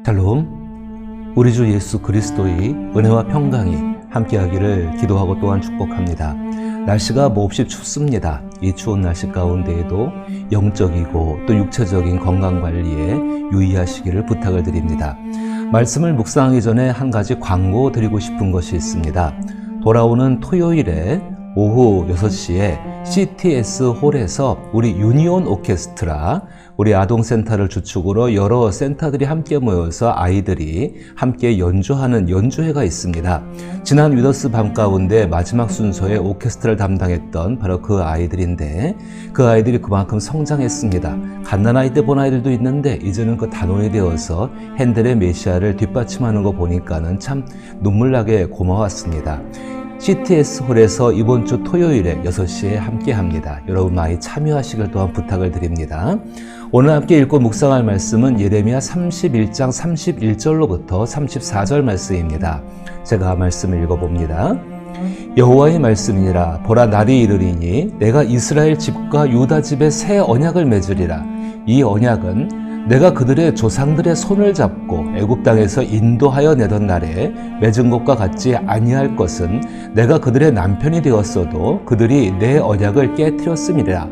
샬롬, 우리 주 예수 그리스도의 은혜와 평강이 함께하기를 기도하고 또한 축복합니다. 날씨가 몹시 춥습니다. 이 추운 날씨 가운데에도 영적이고 또 육체적인 건강관리에 유의하시기를 부탁을 드립니다. 말씀을 묵상하기 전에 한 가지 광고 드리고 싶은 것이 있습니다. 돌아오는 토요일에 오후 6시에 CTS 홀에서 우리 유니온 오케스트라, 우리 아동센터를 주축으로 여러 센터들이 함께 모여서 아이들이 함께 연주하는 연주회가 있습니다. 지난 위더스 밤 가운데 마지막 순서에 오케스트라를 담당했던 바로 그 아이들인데, 그 아이들이 그만큼 성장했습니다. 갓난아이 때 본 아이들도 있는데 이제는 그 단원이 되어서 핸델의 메시아를 뒷받침하는 거 보니까는 참 눈물나게 고마웠습니다. CTS 홀에서 이번 주 토요일에 6시에 함께 합니다. 여러분 많이 참여하시길 또한 부탁을 드립니다. 오늘 함께 읽고 묵상할 말씀은 예레미야 31장 31절로부터 34절 말씀입니다. 제가 말씀을 읽어봅니다. 여호와의 말씀이니라. 보라, 날이 이르리니 내가 이스라엘 집과 유다 집에 새 언약을 맺으리라. 이 언약은 내가 그들의 조상들의 손을 잡고 애굽 땅에서 인도하여 내던 날에 맺은 것과 같지 아니할 것은 내가 그들의 남편이 되었어도 그들이 내 언약을 깨뜨렸음이라.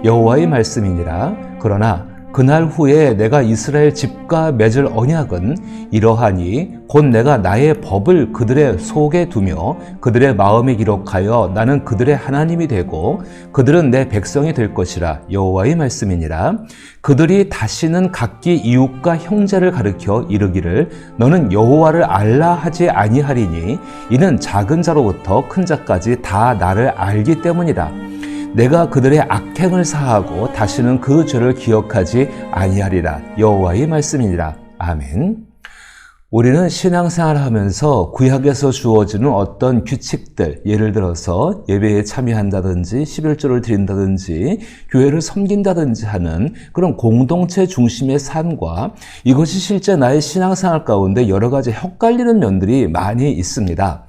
여호와의 말씀이니라. 그러나 그날 후에 내가 이스라엘 집과 맺을 언약은 이러하니 곧 내가 나의 법을 그들의 속에 두며 그들의 마음에 기록하여 나는 그들의 하나님이 되고 그들은 내 백성이 될 것이라. 여호와의 말씀이니라. 그들이 다시는 각기 이웃과 형제를 가르쳐 이르기를 너는 여호와를 알라 하지 아니하리니 이는 작은 자로부터 큰 자까지 다 나를 알기 때문이라. 내가 그들의 악행을 사하고 다시는 그 죄를 기억하지 아니하리라. 여호와의 말씀이니라. 아멘. 우리는 신앙생활을 하면서 구약에서 주어지는 어떤 규칙들, 예를 들어서 예배에 참여한다든지 11조를 드린다든지 교회를 섬긴다든지 하는 그런 공동체 중심의 삶과 이것이 실제 나의 신앙생활 가운데 여러 가지 헷갈리는 면들이 많이 있습니다.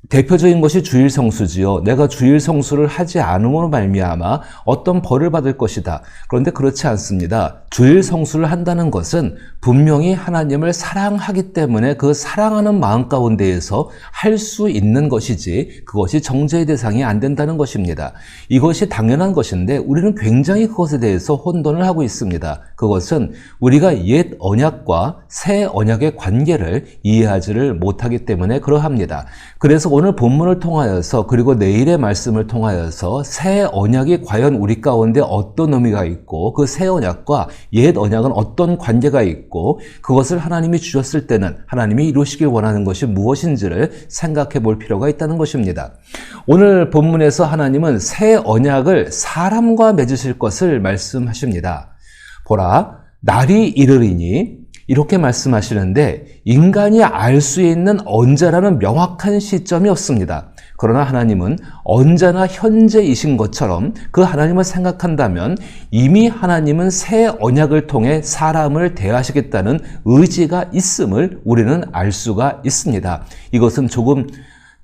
대표적인 것이 주일 성수지요. 내가 주일 성수를 하지 않음으로 말미암아 어떤 벌을 받을 것이다. 그런데 그렇지 않습니다. 주일 성수를 한다는 것은 분명히 하나님을 사랑하기 때문에 그 사랑하는 마음 가운데에서 할 수 있는 것이지 그것이 정죄의 대상이 안 된다는 것입니다. 이것이 당연한 것인데 우리는 굉장히 그것에 대해서 혼돈을 하고 있습니다. 그것은 우리가 옛 언약과 새 언약의 관계를 이해하지를 못하기 때문에 그러합니다. 그래서 오늘 본문을 통하여서 그리고 내일의 말씀을 통하여서 새 언약이 과연 우리 가운데 어떤 의미가 있고 그 새 언약과 옛 언약은 어떤 관계가 있고 그것을 하나님이 주셨을 때는 하나님이 이루시길 원하는 것이 무엇인지를 생각해 볼 필요가 있다는 것입니다. 오늘 본문에서 하나님은 새 언약을 사람과 맺으실 것을 말씀하십니다. 보라, 날이 이르리니 이렇게 말씀하시는데 인간이 알 수 있는 언제라는 명확한 시점이 없습니다. 그러나 하나님은 언제나 현재이신 것처럼 그 하나님을 생각한다면 이미 하나님은 새 언약을 통해 사람을 대하시겠다는 의지가 있음을 우리는 알 수가 있습니다. 이것은 조금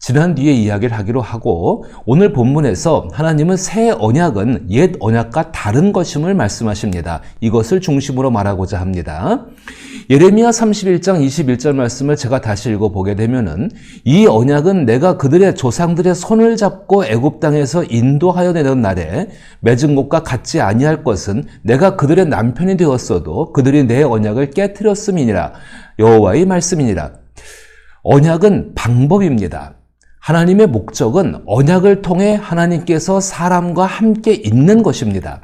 지난 뒤에 이야기를 하기로 하고 오늘 본문에서 하나님은 새 언약은 옛 언약과 다른 것임을 말씀하십니다. 이것을 중심으로 말하고자 합니다. 예레미야 31장 21절 말씀을 제가 다시 읽어보게 되면은 이 언약은 내가 그들의 조상들의 손을 잡고 애굽 땅에서 인도하여 내던 날에 맺은 것과 같지 아니할 것은 내가 그들의 남편이 되었어도 그들이 내 언약을 깨뜨렸음이니라. 여호와의 말씀이니라. 언약은 방법입니다. 하나님의 목적은 언약을 통해 하나님께서 사람과 함께 있는 것입니다.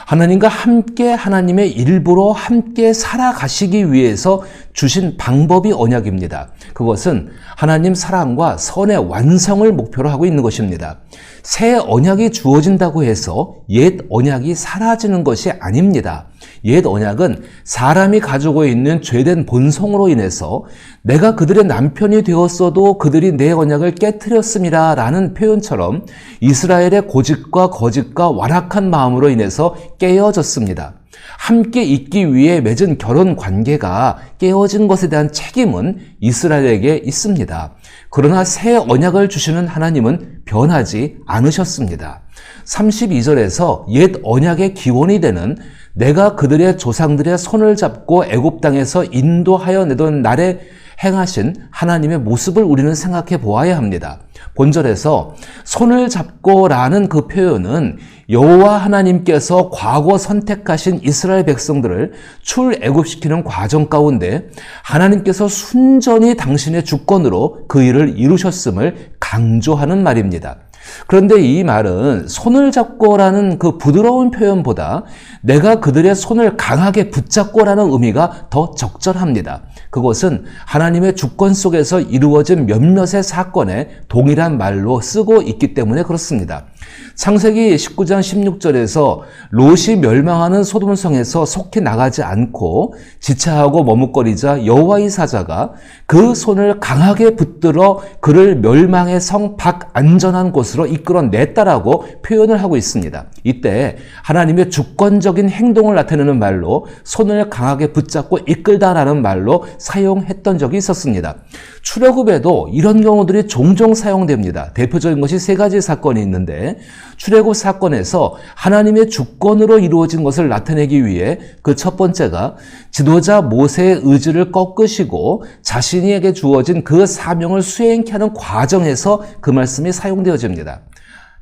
하나님과 함께 하나님의 일부로 함께 살아가시기 위해서 주신 방법이 언약입니다. 그것은 하나님 사랑과 선의 완성을 목표로 하고 있는 것입니다. 새 언약이 주어진다고 해서 옛 언약이 사라지는 것이 아닙니다. 옛 언약은 사람이 가지고 있는 죄된 본성으로 인해서 내가 그들의 남편이 되었어도 그들이 내 언약을 깨뜨렸음이라 라는 표현처럼 이스라엘의 고집과 거짓과 완악한 마음으로 인해서 깨어졌습니다. 함께 있기 위해 맺은 결혼 관계가 깨어진 것에 대한 책임은 이스라엘에게 있습니다. 그러나 새 언약을 주시는 하나님은 변하지 않으셨습니다. 32절에서 옛 언약의 기원이 되는 내가 그들의 조상들의 손을 잡고 애굽 땅에서 인도하여 내던 날에 행하신 하나님의 모습을 우리는 생각해 보아야 합니다. 본절에서 손을 잡고라는 그 표현은 여호와 하나님께서 과거 선택하신 이스라엘 백성들을 출애굽시키는 과정 가운데 하나님께서 순전히 당신의 주권으로 그 일을 이루셨음을 강조하는 말입니다. 그런데 이 말은 손을 잡고라는 그 부드러운 표현보다 내가 그들의 손을 강하게 붙잡고라는 의미가 더 적절합니다. 그것은 하나님의 주권 속에서 이루어진 몇몇의 사건에 동일한 말로 쓰고 있기 때문에 그렇습니다. 창세기 19장 16절에서 롯이 멸망하는 소돔성에서 속히 나가지 않고 지체하고 머뭇거리자 여호와의 사자가 그 손을 강하게 붙들어 그를 멸망의 성 밖 안전한 곳으로 이끌어냈다라고 표현을 하고 있습니다. 이때 하나님의 주권적인 행동을 나타내는 말로 손을 강하게 붙잡고 이끌다라는 말로 사용했던 적이 있었습니다. 출애굽에도 이런 경우들이 종종 사용됩니다. 대표적인 것이 세 가지 사건이 있는데 출애굽 사건에서 하나님의 주권으로 이루어진 것을 나타내기 위해 그 첫 번째가 지도자 모세의 의지를 꺾으시고 자신에게 주어진 그 사명을 수행케 하는 과정에서 그 말씀이 사용되어집니다.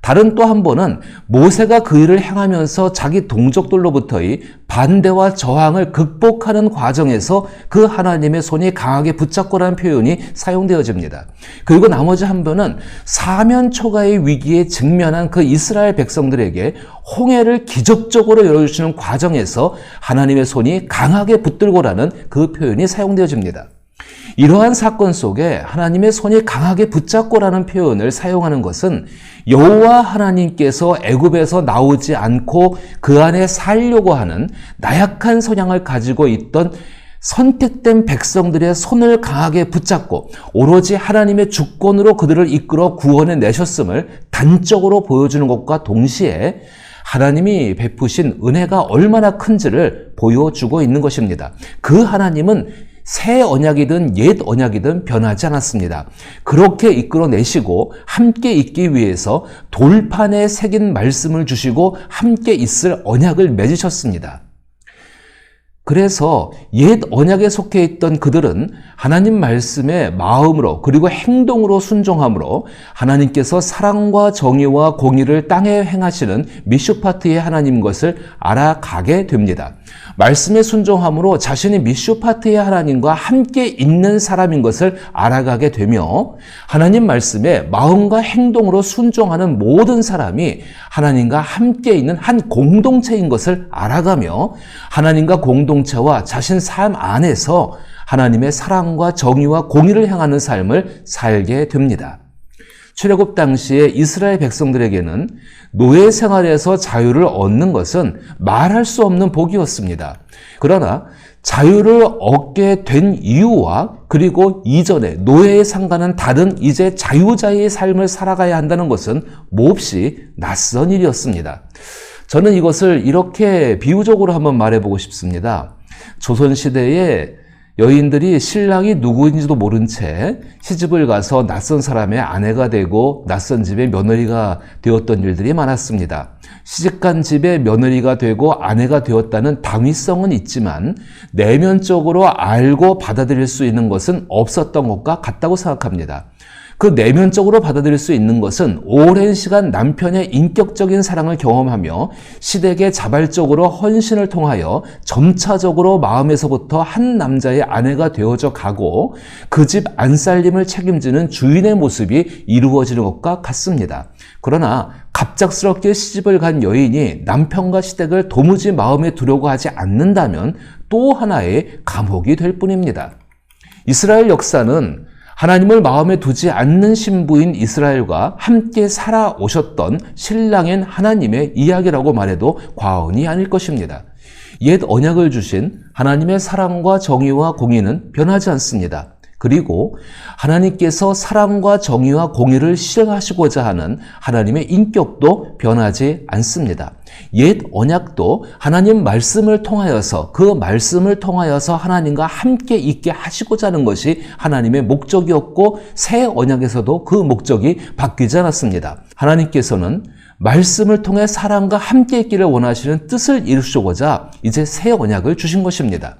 다른 또 한 번은 모세가 그 일을 행하면서 자기 동족들로부터의 반대와 저항을 극복하는 과정에서 그 하나님의 손이 강하게 붙잡고라는 표현이 사용되어집니다. 그리고 나머지 한 번은 사면 초가의 위기에 직면한 그 이스라엘 백성들에게 홍해를 기적적으로 열어주시는 과정에서 하나님의 손이 강하게 붙들고라는 그 표현이 사용되어집니다. 이러한 사건 속에 하나님의 손이 강하게 붙잡고라는 표현을 사용하는 것은 여호와 하나님께서 애굽에서 나오지 않고 그 안에 살려고 하는 나약한 성향을 가지고 있던 선택된 백성들의 손을 강하게 붙잡고 오로지 하나님의 주권으로 그들을 이끌어 구원해 내셨음을 단적으로 보여주는 것과 동시에 하나님이 베푸신 은혜가 얼마나 큰지를 보여주고 있는 것입니다. 그 하나님은 새 언약이든 옛 언약이든 변하지 않았습니다. 그렇게 이끌어내시고 함께 있기 위해서 돌판에 새긴 말씀을 주시고 함께 있을 언약을 맺으셨습니다. 그래서 옛 언약에 속해 있던 그들은 하나님 말씀에 마음으로 그리고 행동으로 순종함으로 하나님께서 사랑과 정의와 공의를 땅에 행하시는 미슈파트의 하나님 것을 알아가게 됩니다. 말씀에 순종함으로 자신이 미슈파트의 하나님과 함께 있는 사람인 것을 알아가게 되며 하나님 말씀에 마음과 행동으로 순종하는 모든 사람이 하나님과 함께 있는 한 공동체인 것을 알아가며 하나님과 공동체와 자신 삶 안에서 하나님의 사랑과 정의와 공의를 행하는 삶을 살게 됩니다. 출애굽 당시에 이스라엘 백성들에게는 노예 생활에서 자유를 얻는 것은 말할 수 없는 복이었습니다. 그러나 자유를 얻게 된 이유와 그리고 이전에 노예에 상관한 다른 이제 자유자의 삶을 살아가야 한다는 것은 몹시 낯선 일이었습니다. 저는 이것을 이렇게 비유적으로 한번 말해보고 싶습니다. 조선시대에 여인들이 신랑이 누구인지도 모른 채 시집을 가서 낯선 사람의 아내가 되고 낯선 집의 며느리가 되었던 일들이 많았습니다. 시집간 집의 며느리가 되고 아내가 되었다는 당위성은 있지만 내면적으로 알고 받아들일 수 있는 것은 없었던 것과 같다고 생각합니다. 그 내면적으로 받아들일 수 있는 것은 오랜 시간 남편의 인격적인 사랑을 경험하며 시댁에 자발적으로 헌신을 통하여 점차적으로 마음에서부터 한 남자의 아내가 되어져 가고 그 집 안살림을 책임지는 주인의 모습이 이루어지는 것과 같습니다. 그러나 갑작스럽게 시집을 간 여인이 남편과 시댁을 도무지 마음에 두려고 하지 않는다면 또 하나의 감옥이 될 뿐입니다. 이스라엘 역사는 하나님을 마음에 두지 않는 신부인 이스라엘과 함께 살아오셨던 신랑인 하나님의 이야기라고 말해도 과언이 아닐 것입니다. 옛 언약을 주신 하나님의 사랑과 정의와 공의는 변하지 않습니다. 그리고 하나님께서 사랑과 정의와 공의를 실행하시고자 하는 하나님의 인격도 변하지 않습니다. 옛 언약도 하나님 말씀을 통하여서 그 말씀을 통하여서 하나님과 함께 있게 하시고자 하는 것이 하나님의 목적이었고 새 언약에서도 그 목적이 바뀌지 않았습니다. 하나님께서는 말씀을 통해 사람과 함께 있기를 원하시는 뜻을 이루시고자 이제 새 언약을 주신 것입니다.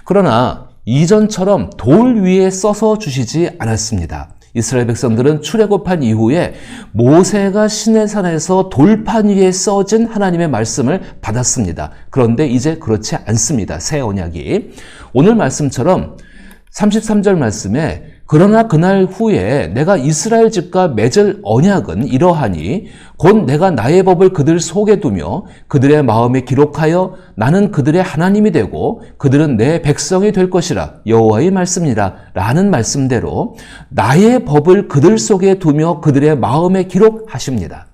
그러나 이전처럼 돌 위에 써서 주시지 않았습니다. 이스라엘 백성들은 출애굽한 이후에 모세가 시내산에서 돌판 위에 써진 하나님의 말씀을 받았습니다. 그런데 이제 그렇지 않습니다. 새 언약이. 오늘 말씀처럼 33절 말씀에 그러나 그날 후에 내가 이스라엘 집과 맺을 언약은 이러하니 곧 내가 나의 법을 그들 속에 두며 그들의 마음에 기록하여 나는 그들의 하나님이 되고 그들은 내 백성이 될 것이라 여호와의 말씀이라 라는 말씀대로 나의 법을 그들 속에 두며 그들의 마음에 기록하십니다.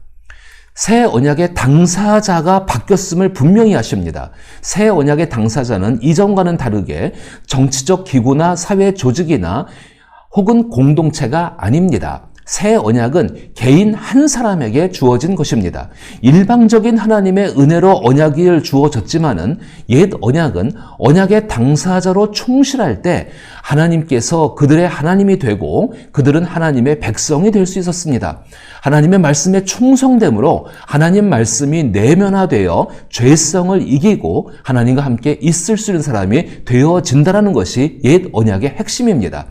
새 언약의 당사자가 바뀌었음을 분명히 하십니다. 새 언약의 당사자는 이전과는 다르게 정치적 기구나 사회 조직이나 혹은 공동체가 아닙니다. 새 언약은 개인 한 사람에게 주어진 것입니다. 일방적인 하나님의 은혜로 언약이 주어졌지만은 옛 언약은 언약의 당사자로 충실할 때 하나님께서 그들의 하나님이 되고 그들은 하나님의 백성이 될 수 있었습니다. 하나님의 말씀에 충성됨으로 하나님 말씀이 내면화되어 죄성을 이기고 하나님과 함께 있을 수 있는 사람이 되어진다는 것이 옛 언약의 핵심입니다.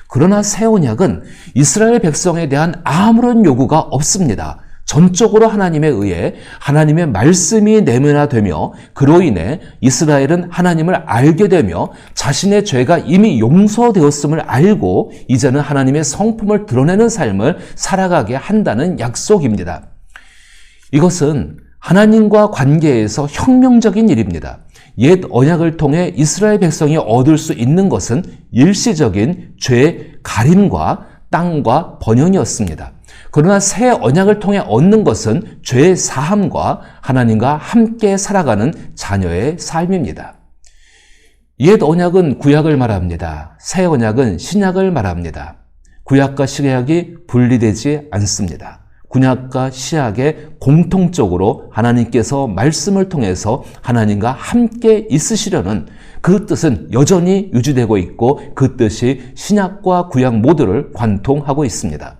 그러나 새 언약은 이스라엘 백성에 대한 아무런 요구가 없습니다. 전적으로 하나님에 의해 하나님의 말씀이 내면화되며 그로 인해 이스라엘은 하나님을 알게 되며 자신의 죄가 이미 용서되었음을 알고 이제는 하나님의 성품을 드러내는 삶을 살아가게 한다는 약속입니다. 이것은 하나님과 관계에서 혁명적인 일입니다. 옛 언약을 통해 이스라엘 백성이 얻을 수 있는 것은 일시적인 죄 가림과 땅과 번영이었습니다. 그러나 새 언약을 통해 얻는 것은 죄 사함과 하나님과 함께 살아가는 자녀의 삶입니다. 옛 언약은 구약을 말합니다. 새 언약은 신약을 말합니다. 구약과 신약이 분리되지 않습니다. 구약과 신약에 공통적으로 하나님께서 말씀을 통해서 하나님과 함께 있으시려는 그 뜻은 여전히 유지되고 있고 그 뜻이 신약과 구약 모두를 관통하고 있습니다.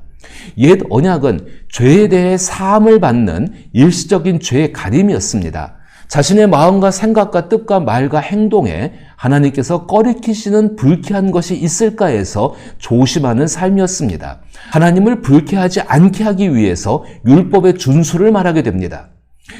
옛 언약은 죄에 대해 사함을 받는 일시적인 죄의 가림이었습니다. 자신의 마음과 생각과 뜻과 말과 행동에 하나님께서 꺼리키시는 불쾌한 것이 있을까 해서 조심하는 삶이었습니다. 하나님을 불쾌하지 않게 하기 위해서 율법의 준수를 말하게 됩니다.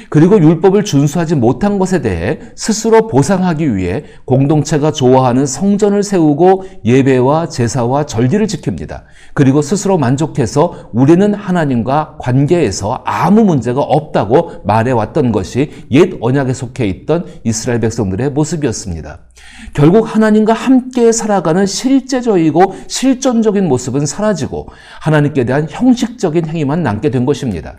그리고 율법을 준수하지 못한 것에 대해 스스로 보상하기 위해 공동체가 좋아하는 성전을 세우고 예배와 제사와 절기를 지킵니다. 그리고 스스로 만족해서 우리는 하나님과 관계에서 아무 문제가 없다고 말해왔던 것이 옛 언약에 속해 있던 이스라엘 백성들의 모습이었습니다. 결국 하나님과 함께 살아가는 실제적이고 실존적인 모습은 사라지고 하나님께 대한 형식적인 행위만 남게 된 것입니다.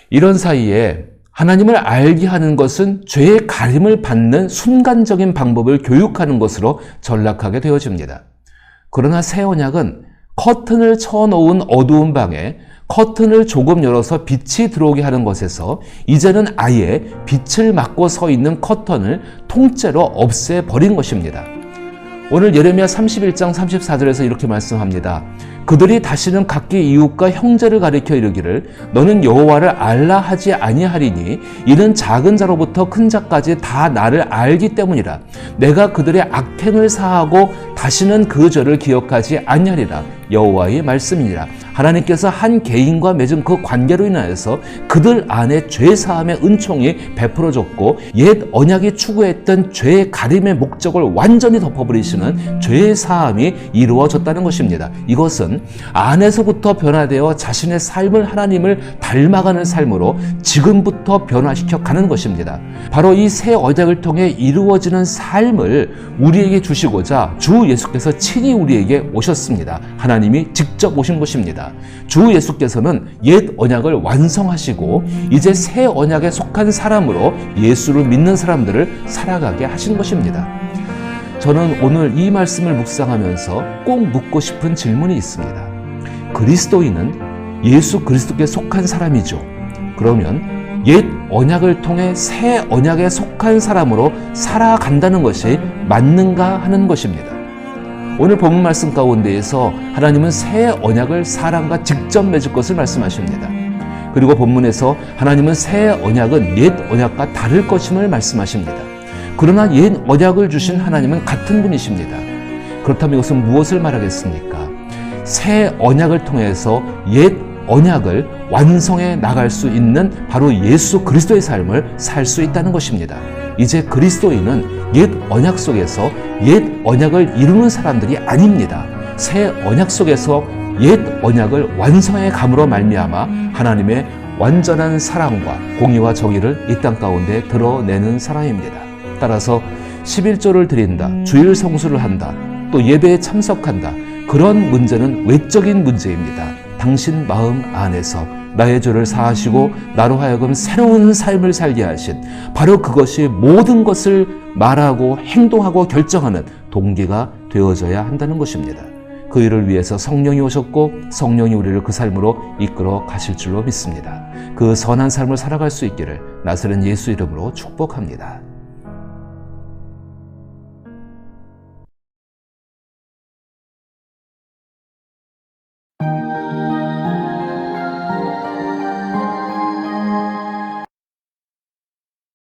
이런 사이에 하나님을 알게 하는 것은 죄의 가림을 받는 순간적인 방법을 교육하는 것으로 전락하게 되어집니다. 그러나 새 언약은 커튼을 쳐놓은 어두운 방에 커튼을 조금 열어서 빛이 들어오게 하는 것에서 이제는 아예 빛을 막고 서 있는 커튼을 통째로 없애버린 것입니다. 오늘 예레미야 31장 34절에서 이렇게 말씀합니다. 그들이 다시는 각기 이웃과 형제를 가리켜 이르기를 너는 여호와를 알라 하지 아니하리니 이는 작은 자로부터 큰 자까지 다 나를 알기 때문이라. 내가 그들의 악행을 사하고 다시는 그 죄를 기억하지 아니하리라. 여호와의 말씀이니라. 하나님께서 한 개인과 맺은 그 관계로 인하여서 그들 안에 죄사함의 은총이 베풀어졌고 옛 언약이 추구했던 죄의 가림의 목적을 완전히 덮어버리시는 죄사함이 이루어졌다는 것입니다. 이것은 안에서부터 변화되어 자신의 삶을 하나님을 닮아가는 삶으로 지금부터 변화시켜 가는 것입니다. 바로 이 새 언약을 통해 이루어지는 삶을 우리에게 주시고자 주 예수께서 친히 우리에게 오셨습니다. 하나님이 직접 오신 것입니다. 주 예수께서는 옛 언약을 완성하시고 이제 새 언약에 속한 사람으로 예수를 믿는 사람들을 살아가게 하신 것입니다. 저는 오늘 이 말씀을 묵상하면서 꼭 묻고 싶은 질문이 있습니다. 그리스도인은 예수 그리스도께 속한 사람이죠. 그러면 옛 언약을 통해 새 언약에 속한 사람으로 살아간다는 것이 맞는가 하는 것입니다. 오늘 본문 말씀 가운데에서 하나님은 새 언약을 사람과 직접 맺을 것을 말씀하십니다. 그리고 본문에서 하나님은 새 언약은 옛 언약과 다를 것임을 말씀하십니다. 그러나 옛 언약을 주신 하나님은 같은 분이십니다. 그렇다면 이것은 무엇을 말하겠습니까? 새 언약을 통해서 옛 언약을 완성해 나갈 수 있는 바로 예수 그리스도의 삶을 살 수 있다는 것입니다. 이제 그리스도인은 옛 언약 속에서 옛 언약을 이루는 사람들이 아닙니다. 새 언약 속에서 옛 언약을 완성해 감으로 말미암아 하나님의 완전한 사랑과 공의와 정의를 이 땅 가운데 드러내는 사람입니다. 따라서 11조를 드린다, 주일 성수를 한다, 또 예배에 참석한다. 그런 문제는 외적인 문제입니다. 당신 마음 안에서 나의 죄를 사하시고 나로 하여금 새로운 삶을 살게 하신 바로 그것이 모든 것을 말하고 행동하고 결정하는 동기가 되어져야 한다는 것입니다. 그 일을 위해서 성령이 오셨고 성령이 우리를 그 삶으로 이끌어 가실 줄로 믿습니다. 그 선한 삶을 살아갈 수 있기를 나사렛 예수 이름으로 축복합니다.